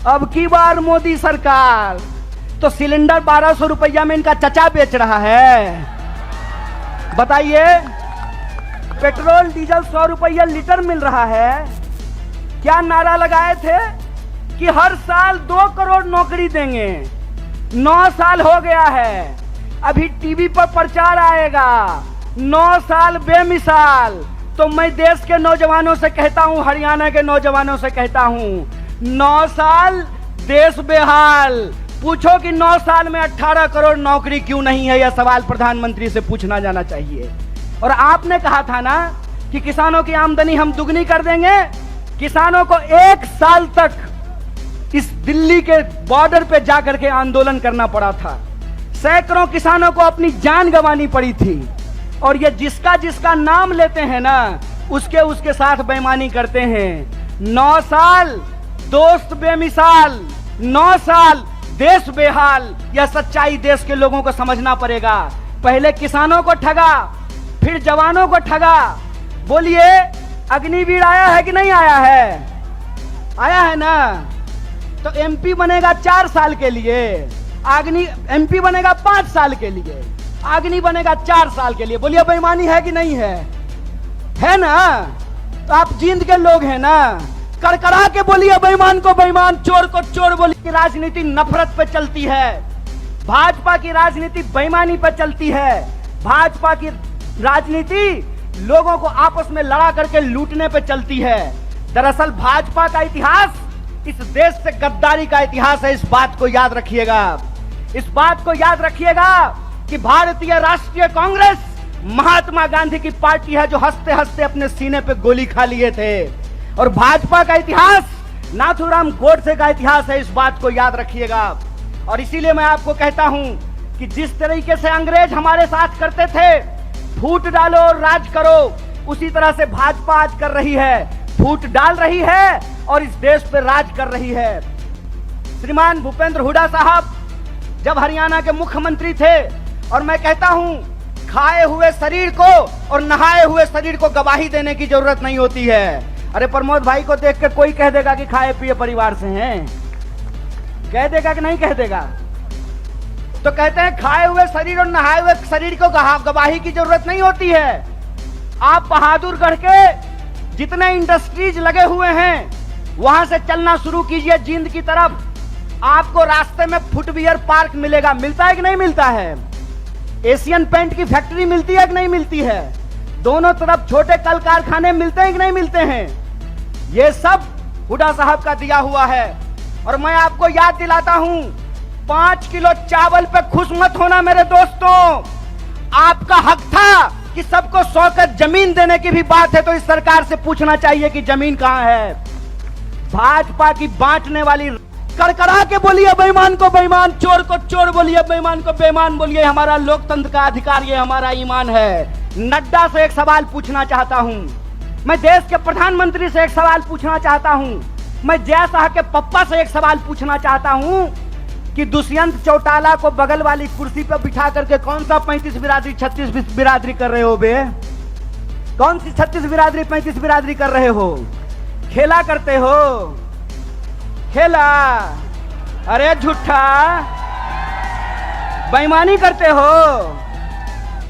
अब की बार मोदी सरकार तो सिलेंडर 1200 रुपया में इनका चचा बेच रहा है। बताइए, पेट्रोल डीजल 100 रुपया लीटर मिल रहा है। क्या नारा लगाए थे कि हर साल 2 करोड़ नौकरी देंगे। 9 साल हो गया है, अभी टीवी पर प्रचार आएगा 9 साल बेमिसाल। तो मैं देश के नौजवानों से कहता हूं, हरियाणा के नौजवानों से कहता हूं, 9 साल देश बेहाल। पूछो कि 9 साल में 18 करोड़ नौकरी क्यों नहीं है, यह सवाल प्रधानमंत्री से पूछना जाना चाहिए। और आपने कहा था ना कि किसानों की आमदनी हम दुगनी कर देंगे। किसानों को 1 साल तक इस दिल्ली के बॉर्डर पे जाकर के आंदोलन करना पड़ा था। सैकड़ों किसानों को अपनी जान गंवानी पड़ी थी। और ये जिसका जिसका नाम लेते हैं ना, उसके साथ बेईमानी करते हैं। 9 साल दोस्त बेमिसाल, 9 साल देश बेहाल। यह सच्चाई देश के लोगों को समझना पड़ेगा। पहले किसानों को ठगा, फिर जवानों को ठगा। बोलिए, अग्निवीर आया है कि नहीं आया है? आया है ना। तो एमपी बनेगा 4 साल के लिए, एमपी बनेगा 5 साल के लिए, अग्नि बनेगा 4 साल के लिए। बोलिए, बेईमानी है कि नहीं है? है ना। तो आप जींद के लोग हैं ना, कड़कड़ा के बोलिए बेईमान को बेईमान, चोर को चोर। बोलिए, राजनीति नफरत पे चलती है। भाजपा की राजनीति बेईमानी पे चलती है। भाजपा की राजनीति लोगों को आपस में लड़ा करके लूटने पे चलती है। दरअसल भाजपा का इतिहास इस देश से गद्दारी का इतिहास है। इस बात को याद रखिएगा। इस बात को याद रखिएगा कि भारतीय राष्ट्रीय कांग्रेस महात्मा गांधी की पार्टी है, जो हंसते हंसते अपने सीने पे गोली खा लिए थे। और भाजपा का इतिहास नाथूराम गोडसे का इतिहास है। इस बात को याद रखिएगा। और इसीलिए मैं आपको कहता हूं कि जिस तरीके से अंग्रेज हमारे साथ करते थे, फूट डालो और राज करो, उसी तरह से भाजपा आज कर रही है। फूट डाल रही है और इस देश पे राज कर रही है। श्रीमान भूपेंद्र हुड्डा साहब जब हरियाणा के मुख्यमंत्री थे, और मैं कहता हूं, खाए हुए शरीर को और नहाए हुए शरीर को गवाही देने की जरूरत नहीं होती है। अरे प्रमोद भाई को देख के कोई कह देगा कि खाए पिए परिवार से हैं, कह देगा कि नहीं कह देगा? तो कहते हैं खाए हुए शरीर और नहाए हुए शरीर को गवाही की जरूरत नहीं होती है। आप बहादुरगढ़ के जितने इंडस्ट्रीज लगे हुए हैं, वहां से चलना शुरू कीजिए जींद की तरफ। आपको रास्ते में फुटवियर पार्क मिलेगा। मिलता है कि नहीं मिलता है? एशियन पेंट की फैक्ट्री मिलती है कि नहीं मिलती है? दोनों तरफ छोटे कल कारखाने मिलते हैं कि नहीं मिलते हैं? ये सब हुड्डा साहब का दिया हुआ है। और मैं आपको याद दिलाता हूं, 5 किलो चावल पे खुश मत होना मेरे दोस्तों। आपका हक था कि सबको 100 गज जमीन देने की भी बात है, तो इस सरकार से पूछना चाहिए कि जमीन कहां है। भाजपा की बांटने वाली, कड़कड़ा के बोलिए बेईमान को बेईमान, चोर को चोर। बोलिए, बेईमान को बेईमान बोलिए। हमारा लोकतंत्र का अधिकार, ये हमारा ईमान है। नड्डा से एक सवाल पूछना चाहता हूं मैं, देश के प्रधानमंत्री से एक सवाल पूछना चाहता हूं मैं, जय शाह के पप्पा से एक सवाल पूछना चाहता हूं कि दुष्यंत चौटाला को बगल वाली कुर्सी पर बिठा करके कौन सा 35 बिरादरी 36 बिरादरी कर रहे हो बे? कौन सी 36 बिरादरी 35 बिरादरी कर रहे हो? खेला करते हो? खेला? अरे झूठा, बेईमानी करते हो।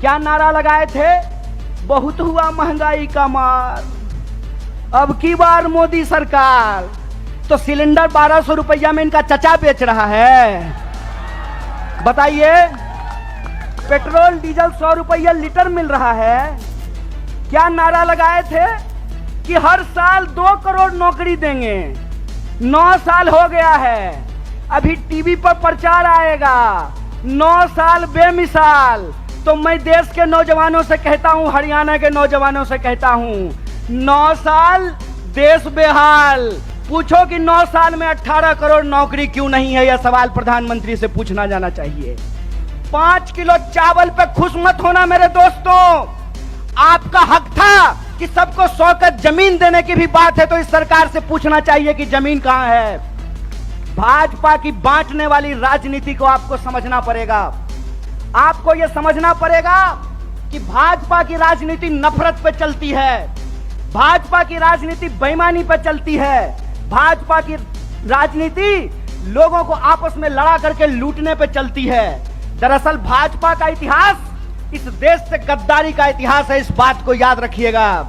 क्या नारा लगाए थे? बहुत हुआ महंगाई का मार। अब की बार मोदी सरकार तो सिलेंडर 1200 रुपया में इनका चचा बेच रहा है। बताइए, पेट्रोल डीजल 100 रुपया लीटर मिल रहा है। क्या नारा लगाए थे कि हर साल 2 करोड़ नौकरी देंगे। 9 साल हो गया है, अभी टीवी पर प्रचार आएगा 9 साल बेमिसाल। तो मैं देश के नौजवानों से कहता हूं, हरियाणा के नौजवानों से कहता हूं, 9 साल देश बेहाल। पूछो कि 9 साल में 18 करोड़ नौकरी क्यों नहीं है, यह सवाल प्रधानमंत्री से पूछना जाना चाहिए। 5 किलो चावल पे खुश मत होना मेरे दोस्तों। आपका हक था कि सबको 100 गज जमीन देने की भी बात है, तो इस सरकार से पूछना चाहिए कि जमीन कहां है। भाजपा की बांटने वाली राजनीति को आपको समझना पड़ेगा। आपको यह समझना पड़ेगा कि भाजपा की राजनीति नफरत पे चलती है। भाजपा की राजनीति बेईमानी पे चलती है। भाजपा की राजनीति लोगों को आपस में लड़ा करके लूटने पे चलती है। दरअसल भाजपा का इतिहास इस देश से गद्दारी का इतिहास है। इस बात को याद रखिएगा,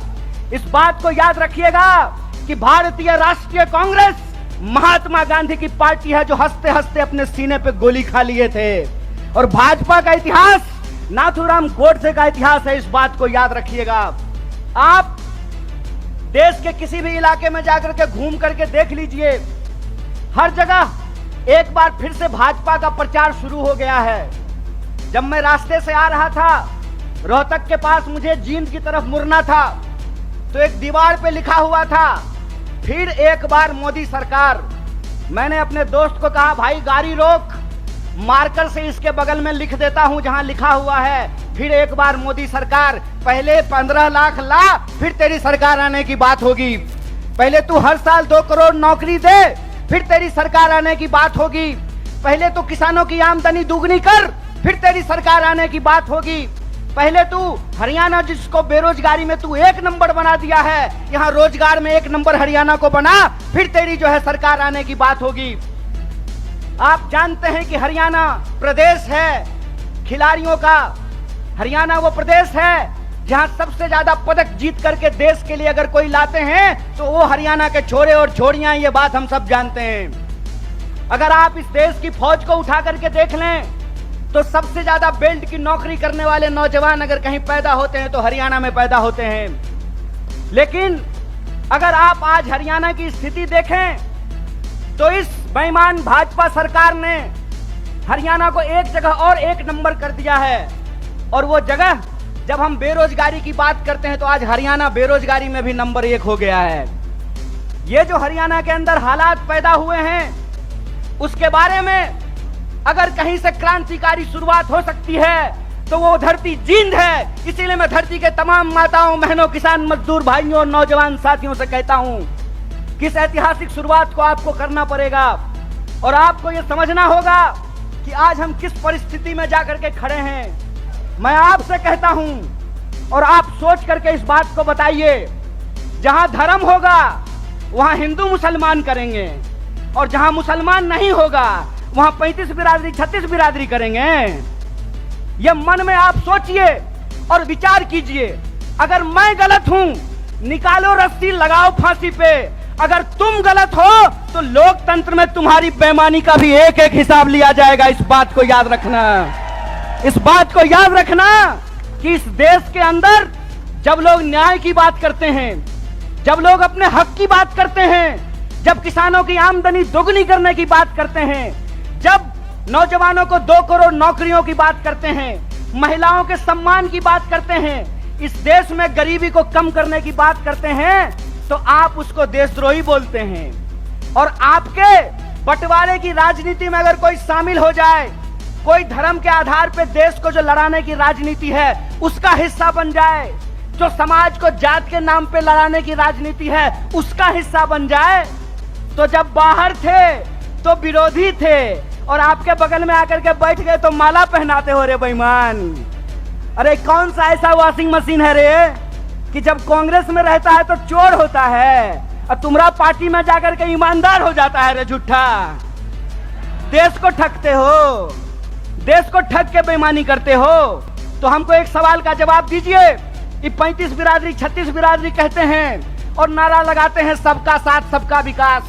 इस बात को याद रखिएगा कि भारतीय राष्ट्रीय कांग्रेस महात्मा गांधी की पार्टी है जो हंसते हंसते अपने सीने पे गोली खा लिए थे। और भाजपा का इतिहास नाथूराम गोडसे का इतिहास है। इस बात को याद रखिएगा। आप देश के किसी भी इलाके में जाकर के घूम करके देख लीजिए, हर जगह एक बार फिर से भाजपा का प्रचार शुरू हो गया है। जब मैं रास्ते से आ रहा था, रोहतक के पास मुझे जींद की तरफ मुड़ना था, तो एक दीवार पे लिखा हुआ था, फिर एक बार मोदी सरकार। मैंने अपने दोस्त को कहा, भाई गाड़ी रोक, मार्कर से इसके बगल में लिख देता हूं जहां लिखा हुआ है फिर एक बार मोदी सरकार। पहले 15 लाख ला, फिर तेरी सरकार आने की बात होगी। पहले तू हर साल 2 करोड़ नौकरी दे, फिर तेरी सरकार आने की बात होगी। पहले तो किसानों की आमदनी दुगनी कर, फिर तेरी सरकार आने की बात होगी। पहले तू हरियाणा जिसको बेरोजगारी में तू 1 नंबर बना दिया है, यहाँ रोजगार में 1 नंबर हरियाणा को बना, फिर तेरी जो है सरकार आने की बात होगी। आप जानते हैं कि हरियाणा प्रदेश है खिलाड़ियों का। हरियाणा वो प्रदेश है जहां सबसे ज्यादा पदक जीत करके देश के लिए अगर कोई लाते हैं तो वो हरियाणा के छोरे और छोरियां, ये बात हम सब जानते हैं। अगर आप इस देश की फौज को उठा करके देख लें तो सबसे ज्यादा बेल्ट की नौकरी करने वाले नौजवान अगर कहीं पैदा होते हैं तो हरियाणा में पैदा होते हैं। लेकिन अगर आप आज हरियाणा की स्थिति देखें तो इस बेईमान भाजपा सरकार ने हरियाणा को एक जगह और 1 नंबर कर दिया है। और वो जगह जब हम बेरोजगारी की बात करते हैं तो आज हरियाणा बेरोजगारी में भी नंबर 1 हो गया है। ये जो हरियाणा के अंदर हालात पैदा हुए हैं उसके बारे में अगर कहीं से क्रांतिकारी शुरुआत हो सकती है तो वो धरती जींद है। इसीलिए मैं धरती के तमाम माताओं, बहनों, किसान, मजदूर भाइयों और नौजवान साथियों से कहता हूं कि इस ऐतिहासिक शुरुआत को आपको करना पड़ेगा। और आपको ये समझना होगा कि आज हम किस परिस्थिति में जाकर के खड़े हैं। मैं आपसे कहता हूं और आप सोच करके इस बात को बताइए, जहां धर्म होगा वहां हिंदू मुसलमान करेंगे, और जहां मुसलमान नहीं होगा वहां 35 बिरादरी 36 बिरादरी करेंगे। यह मन में आप सोचिए और विचार कीजिए। अगर मैं गलत हूं, निकालो रस्सी, लगाओ फांसी पे। अगर तुम गलत हो तो लोकतंत्र में तुम्हारी बेईमानी का भी एक एक हिसाब लिया जाएगा। इस बात को याद रखना, इस बात को याद रखना कि इस देश के अंदर जब लोग न्याय की बात करते हैं, जब लोग अपने हक की बात करते हैं, जब किसानों की आमदनी दोगुनी करने की बात करते हैं, जब नौजवानों को 2 करोड़ नौकरियों की बात करते हैं, महिलाओं के सम्मान की बात करते हैं, इस देश में गरीबी को कम करने की बात करते हैं, तो आप उसको देशद्रोही बोलते हैं। और आपके बंटवारे की राजनीति में अगर कोई शामिल हो जाए, कोई धर्म के आधार पर देश को जो लड़ाने की राजनीति है उसका हिस्सा बन जाए, जो समाज को जात के नाम पे लड़ाने की राजनीति है उसका हिस्सा बन जाए, तो जब बाहर थे तो विरोधी थे और आपके बगल में आकर के बैठ गए तो माला पहनाते हो रे बेईमान। अरे कौन सा ऐसा वॉशिंग मशीन है रे कि जब कांग्रेस में रहता है तो चोर होता है और तुम्हारा पार्टी में जाकर के ईमानदार हो जाता है रे झूठा। देश को ठगते हो, देश को ठग के बेईमानी करते हो। तो हमको एक सवाल का जवाब दीजिए। ये 35 बिरादरी 36 बिरादरी कहते हैं और नारा लगाते हैं सबका साथ सबका विकास।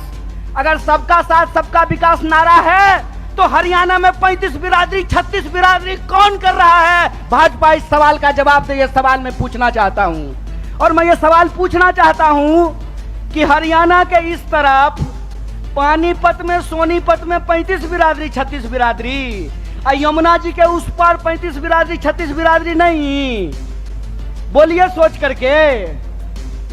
अगर सबका साथ सबका विकास नारा है तो हरियाणा में 35 बिरादरी 36 बिरादरी कौन कर रहा है? भाजपा इस सवाल का जवाब दे। ये सवाल मैं पूछना चाहता हूं। और मैं ये सवाल पूछना चाहता हूं कि हरियाणा के इस तरफ पानीपत में, सोनीपत में 35 बिरादरी 36 बिरादरी, यमुना जी के उस पार 35 बिरादरी 36 बिरादरी नहीं। बोलिए सोच करके,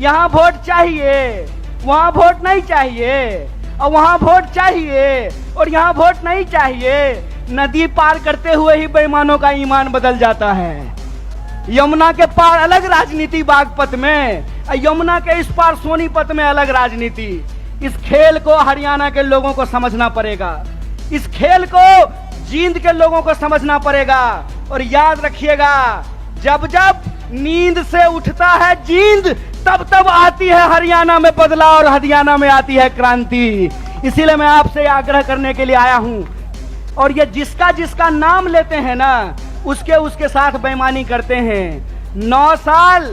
यहाँ वोट चाहिए, वहां वोट नहीं चाहिए, और वहां वोट चाहिए और यहाँ वोट नहीं चाहिए। नदी पार करते हुए ही बेईमानों का ईमान बदल जाता है। यमुना के पार अलग राजनीति बागपत में, यमुना के इस पार सोनीपत में अलग राजनीति। इस खेल को हरियाणा के लोगों को समझना पड़ेगा, इस खेल को जींद के लोगों को समझना पड़ेगा। और याद रखिएगा, जब जब नींद से उठता है जींद, तब तब आती है हरियाणा में बदलाव और हरियाणा में आती है क्रांति। इसीलिए मैं आपसे आग्रह करने के लिए आया हूं। और ये जिसका जिसका नाम लेते हैं ना, उसके उसके साथ बेईमानी करते हैं। 9 साल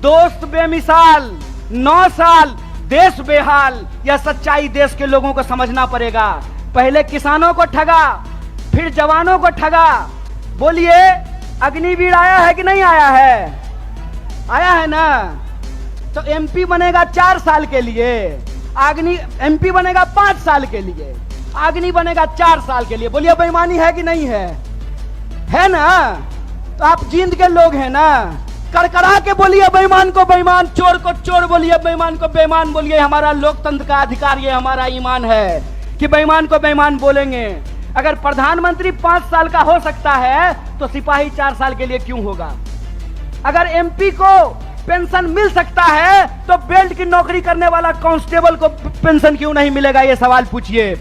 दोस्त बेमिसाल, 9 साल देश बेहाल। यह सच्चाई देश के लोगों को समझना पड़ेगा। पहले किसानों को ठगा, फिर जवानों को ठगा। बोलिए, अग्निवीर आया है कि नहीं आया है? आया है ना? तो एमपी बनेगा 4 साल के लिए, एमपी बनेगा 5 साल के लिए, अग्नि बनेगा 4 साल के लिए। बोलिए, बेईमानी है कि नहीं है? है ना? तो आप जींद के लोग हैं ना, कड़कड़ा के बोलिए बेईमान को बेईमान, चोर को चोर बोलिए, बेईमान को बेईमान बोलिए। हमारा लोकतंत्र का अधिकार, ये हमारा ईमान है कि बेईमान को बेईमान बोलेंगे। अगर प्रधानमंत्री 5 साल का हो सकता है तो सिपाही 4 साल के लिए क्यों होगा? अगर एमपी को पेंशन मिल सकता है तो बेल्ट की नौकरी करने वाला कांस्टेबल को पेंशन क्यों नहीं मिलेगा? ये सवाल पूछिए।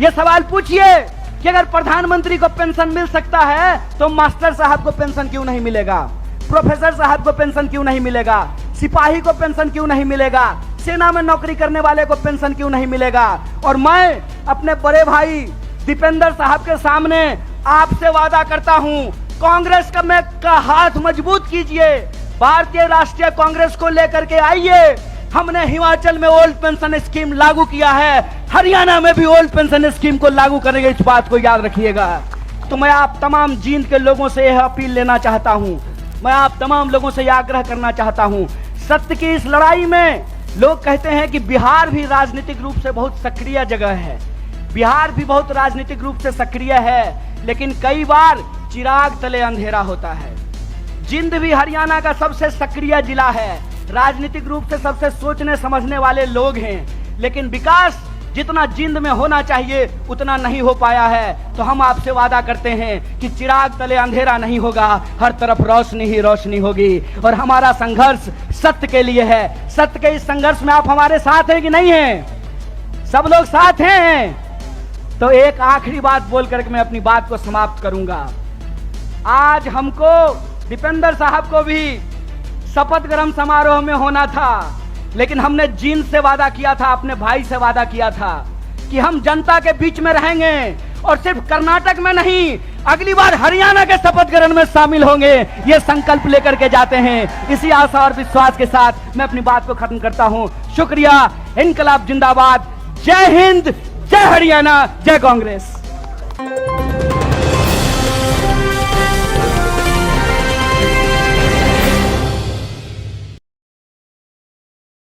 ये सवाल पूछिए कि अगर प्रधानमंत्री को पेंशन मिल सकता है तो मास्टर साहब को पेंशन क्यों नहीं मिलेगा? प्रोफेसर साहब को पेंशन क्यों नहीं मिलेगा? सिपाही को पेंशन क्यों नहीं मिलेगा? सेना में नौकरी करने वाले को पेंशन क्यों नहीं मिलेगा? और मैं अपने बड़े भाई दीपेंद्र साहब के सामने आपसे वादा करता हूं, कांग्रेस का हाथ मजबूत कीजिए, भारतीय राष्ट्रीय कांग्रेस को लेकर के आइए। हमने हिमाचल में ओल्ड पेंशन स्कीम लागू किया है, हरियाणा में भी ओल्ड पेंशन स्कीम को लागू करेंगे, इस बात को याद रखिएगा। तो मैं आप तमाम जींद के लोगों से यह अपील लेना चाहता हूं, मैं आप तमाम लोगों से यह आग्रह करना चाहता हूं। सत्य की इस लड़ाई में लोग कहते हैं कि बिहार भी राजनीतिक रूप से बहुत सक्रिय जगह है, बिहार भी बहुत राजनीतिक रूप से सक्रिय है, लेकिन कई बार चिराग तले अंधेरा होता है। जिंद भी हरियाणा का सबसे सक्रिय जिला है, राजनीतिक रूप से सबसे सोचने समझने वाले लोग हैं, लेकिन विकास जितना जिंद में होना चाहिए उतना नहीं हो पाया है। तो हम आपसे वादा करते हैं कि चिराग तले अंधेरा नहीं होगा, हर तरफ रोशनी ही रोशनी होगी। और हमारा संघर्ष सत्य के लिए है। सत्य के इस संघर्ष में आप हमारे साथ हैं कि नहीं हैं? सब लोग साथ हैं। तो एक आखिरी बात बोल करके मैं अपनी बात को समाप्त करूंगा। आज हमको दीपेंद्र साहब को भी शपथ ग्रहण समारोह में होना था, लेकिन हमने जींद से वादा किया था, अपने भाई से वादा किया था कि हम जनता के बीच में रहेंगे और सिर्फ कर्नाटक में नहीं, अगली बार हरियाणा के शपथ ग्रहण में शामिल होंगे। ये संकल्प लेकर के जाते हैं। इसी आशा और विश्वास के साथ मैं अपनी बात को खत्म करता हूं। शुक्रिया। इनकलाब जिंदाबाद। जय हिंद, जय हरियाणा, जय कांग्रेस।